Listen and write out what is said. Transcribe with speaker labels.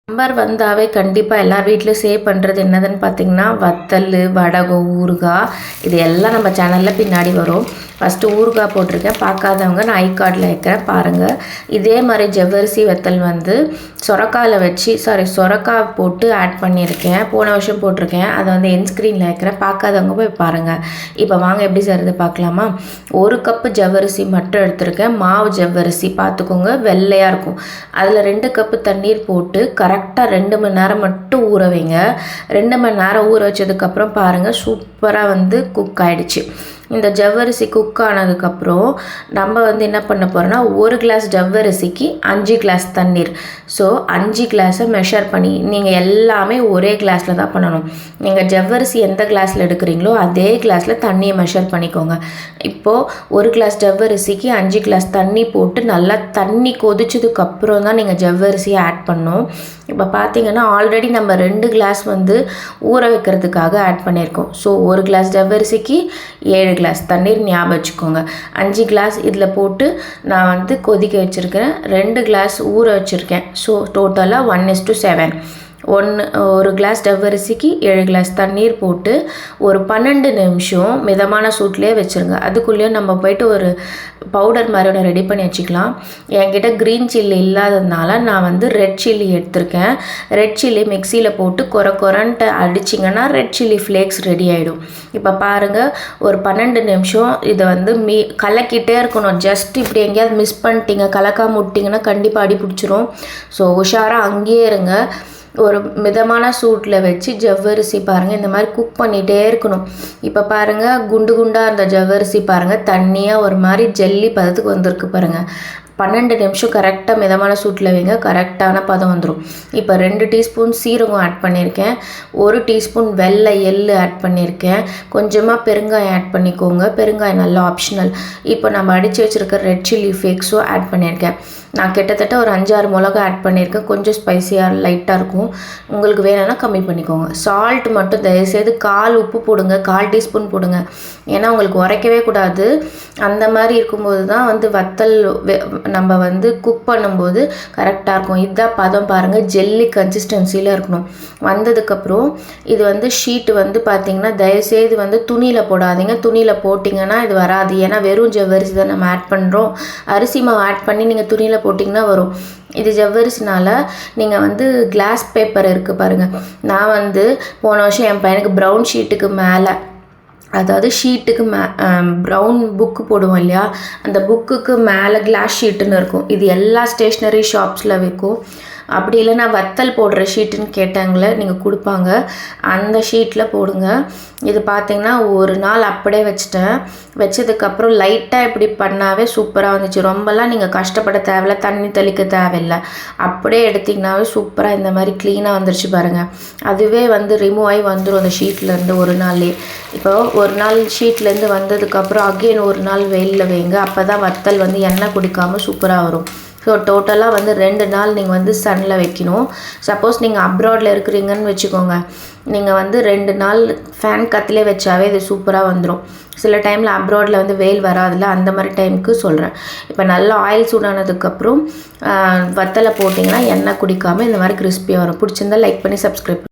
Speaker 1: Summer வந்தாவே கண்டிப்பாக எல்லார் வீட்லையும் சேவ் பண்ணுறது என்னதுன்னு பார்த்தீங்கன்னா வத்தல், வடகம், ஊறுகாய் இது எல்லாம் நம்ம சேனலில் பின்னாடி வரும். ஃபஸ்ட்டு ஊறுகாய் போட்டிருக்கேன், பார்க்காதவங்க நான் ஐகார்டில் வைக்கிறேன் பாருங்கள். இதே மாதிரி ஜவ்வரிசி வத்தல் வந்து சொரக்காயில் வச்சு சொரக்காய் போட்டு ஆட் பண்ணியிருக்கேன். போன வருஷம் போட்டிருக்கேன், அதை வந்து என் ஸ்க்ரீனில் வைக்கிறேன், பார்க்காதவங்க போய் பாருங்கள். இப்போ வாங்க எப்படி செய்கிறது பார்க்கலாமா. 1 கப்பு ஜவ்வரிசி மட்டும் எடுத்திருக்கேன். மாவு ஜவ்வரிசி பார்த்துக்கோங்க, வெள்ளையாக இருக்கும். அதில் 2 கப்பு தண்ணீர் போட்டு கரெக்டாக 2 மணி நேரம் மட்டும் ஊற வைங்க. 2 மணி நேரம் ஊற வச்சதுக்கப்புறம் பாருங்கள், சூப்பராக வந்து குக் ஆகிடுச்சு. இந்த ஜவ்வரிசி குக் ஆனதுக்கப்புறம் நம்ம வந்து என்ன பண்ண போகிறோன்னா 1 கிளாஸ் ஜவ்வரிசிக்கு 5 கிளாஸ் தண்ணீர். ஸோ 5 கிளாஸை மெஷர் பண்ணி நீங்கள் எல்லாமே ஒரே கிளாஸில் தான் பண்ணணும். நீங்கள் ஜவ்வரிசி எந்த கிளாஸில் எடுக்கிறீங்களோ அதே கிளாஸில் தண்ணியை மெஷர் பண்ணிக்கோங்க. இப்போது 1 கிளாஸ் ஜவ்வரிசிக்கு 5 கிளாஸ் தண்ணி போட்டு நல்லா தண்ணி கொதிச்சதுக்கப்புறம் தான் நீங்கள் ஜவ்வரிசியை ஆட் பண்ணணும். இப்போ பார்த்தீங்கன்னா ஆல்ரெடி நம்ம 2 கிளாஸ் வந்து ஊற வைக்கிறதுக்காக ஆட் பண்ணியிருக்கோம். ஸோ 1 கிளாஸ் ஜவ்வரிசிக்கு 7 கிளாஸ் தண்ணீர் ஞாபகம் வச்சுக்கோங்க. 5 கிளாஸ் இதில் போட்டு நான் வந்து கொதிக்க வச்சுருக்கேன். 2 கிளாஸ் ஊற வச்சுருக்கேன். ஸோ டோட்டலாக 1:7. 1 கிளாஸ் ஜவ்வரிசிக்கு 7 கிளாஸ் தண்ணீர் போட்டு ஒரு 12 நிமிஷம் மிதமான சூட்லேயே வச்சுருங்க. அதுக்குள்ளேயே நம்ம போய்ட்டு ஒரு பவுடர் மாதிரி ஒன்று ரெடி பண்ணி வச்சுக்கலாம். என்கிட்ட க்ரீன் சில்லி இல்லாததுனால நான் வந்து ரெட் சில்லி எடுத்திருக்கேன். ரெட் சில்லி மிக்சியில் போட்டு கொரன்ட்டு அடிச்சிங்கன்னா ரெட் சில்லி ஃப்ளேக்ஸ் ரெடி ஆகிடும். இப்போ பாருங்கள், ஒரு 12 நிமிஷம் இதை வந்து கலக்கிட்டே இருக்கணும். ஜஸ்ட் இப்படி எங்கேயாவது மிஸ் பண்ணிட்டீங்க, கலக்காம விட்டிங்கன்னா கண்டிப்பாக அடி பிடிச்சிரும். ஸோ உஷாராக அங்கேயே இருங்க. ஒரு மிதமான சூட்டில் வச்சு ஜவ்வரிசி பாருங்கள் இந்த மாதிரி குக் பண்ணிகிட்டே இருக்கணும். இப்போ பாருங்கள், குண்டு குண்டாக இருந்த ஜவ்வரிசி பாருங்கள் தண்ணியாக ஒரு மாதிரி ஜெல்லி பதத்துக்கு வந்திருக்கு பாருங்கள். 12 நிமிஷம் கரெக்டாக மிதமான சூட்டில் வைங்க, கரெக்டான பதம் வந்துடும். இப்போ 2 டீஸ்பூன் சீரகம் ஆட் பண்ணியிருக்கேன். 1 டீஸ்பூன் வெள்ளை எள்ளு ஆட் பண்ணியிருக்கேன். கொஞ்சமாக பெருங்காயம் ஆட் பண்ணிக்கோங்க. பெருங்காயம் நல்லா ஆப்ஷனல். இப்போ நம்ம அடித்து வச்சுருக்க ரெட் சில்லி ஃப்ளேக்ஸும் ஆட் பண்ணியிருக்கேன். நான் கிட்டத்தட்ட ஒரு 5-6 மிளகா ஆட் பண்ணியிருக்கேன். கொஞ்சம் ஸ்பைஸியாக லைட்டாக இருக்கும். உங்களுக்கு வேணும்னா கம்மி பண்ணிக்கோங்க. சால்ட் மட்டும் தயவுசெய்து 1/4 உப்பு போடுங்க, 1/4 டீஸ்பூன் போடுங்க. ஏன்னா உங்களுக்கு உரைக்கவே கூடாது. அந்த மாதிரி இருக்கும்போது தான் வந்து வத்தல் நம்ம வந்து குக் பண்ணும்போது கரெக்டாக இருக்கும். இதுதான் பதம் பாருங்கள், ஜெல்லி கன்சிஸ்டன்சியில் இருக்கணும். வந்ததுக்கப்புறம் இது வந்து ஷீட்டு வந்து பார்த்திங்கன்னா தயவுசெய்து வந்து துணியில் போடாதீங்க. துணியில் போட்டிங்கன்னா இது வராது. ஏன்னா வெறும் ஜவ்வரிசி தான் நம்ம ஆட் பண்ணுறோம். அரிசி மாவு ஆட் பண்ணி நீங்கள் துணியில் போட்டிங்கன்னா வரும். இது ஜவ்வரிசினால் நீங்கள் வந்து கிளாஸ் பேப்பர் இருக்குது பாருங்கள். நான் வந்து போன வருஷம் என் பையனுக்கு ப்ரௌன் ஷீட்டுக்கு மேலே, அதாவது ஷீட்டுக்கு ப்ரௌன் புக்கு போடுவோம் இல்லையா, அந்த புக்குக்கு மேலே கிளாஸ் ஷீட்டுன்னு இருக்கும். இது எல்லா ஸ்டேஷ்னரி ஷாப்ஸில் விற்கும். அப்படி இல்லைனா வத்தல் போடுற ஷீட்டுன்னு கேட்டாங்களே நீங்கள் கொடுப்பாங்க, அந்த ஷீட்டில் போடுங்க. இது பார்த்திங்கன்னா ஒரு நாள் அப்படியே வச்சுட்டேன். வச்சதுக்கப்புறம் லைட்டாக இப்படி பண்ணாவே சூப்பராக வந்துச்சு. ரொம்பலாம் நீங்கள் கஷ்டப்பட தேவையில்ல, தண்ணி தெளிக்க தேவையில்லை. அப்படியே எடுத்திங்கனாவே சூப்பராக இந்த மாதிரி க்ளீனாக வந்துருச்சு பாருங்கள். அதுவே வந்து ரிமூவ் ஆகி வந்துடும் அந்த ஷீட்லேருந்து ஒரு நாள்லேயே. இப்போ ஒரு நாள் ஷீட்லேருந்து வந்ததுக்கப்புறம் அகெயின் ஒரு நாள் வெயிலில் வைங்க. அப்போ தான் வத்தல் வந்து எண்ணெய் குடிக்காமல் சூப்பராக வரும். ஸோ டோட்டலாக வந்து 2 நாள் நீங்கள் வந்து சன்னில் வைக்கணும். சப்போஸ் நீங்கள் அப்ராடில் இருக்கிறீங்கன்னு வச்சுக்கோங்க, நீங்கள் வந்து 2 நாள் ஃபேன் கத்திலே வச்சாவே இது சூப்பராக வந்துடும். சில டைமில் அப்ராடில் வந்து வெயில் வராதில்ல, அந்த மாதிரி டைமுக்கு சொல்கிறேன். இப்போ நல்லா ஆயில் சூடானதுக்கப்புறம் வத்தலை போட்டிங்கன்னா எண்ணெய் குடிக்காமல் இந்த மாதிரி கிறிஸ்பியாக வரும். பிடிச்சிருந்தால் லைக் பண்ணி சப்ஸ்கிரைப்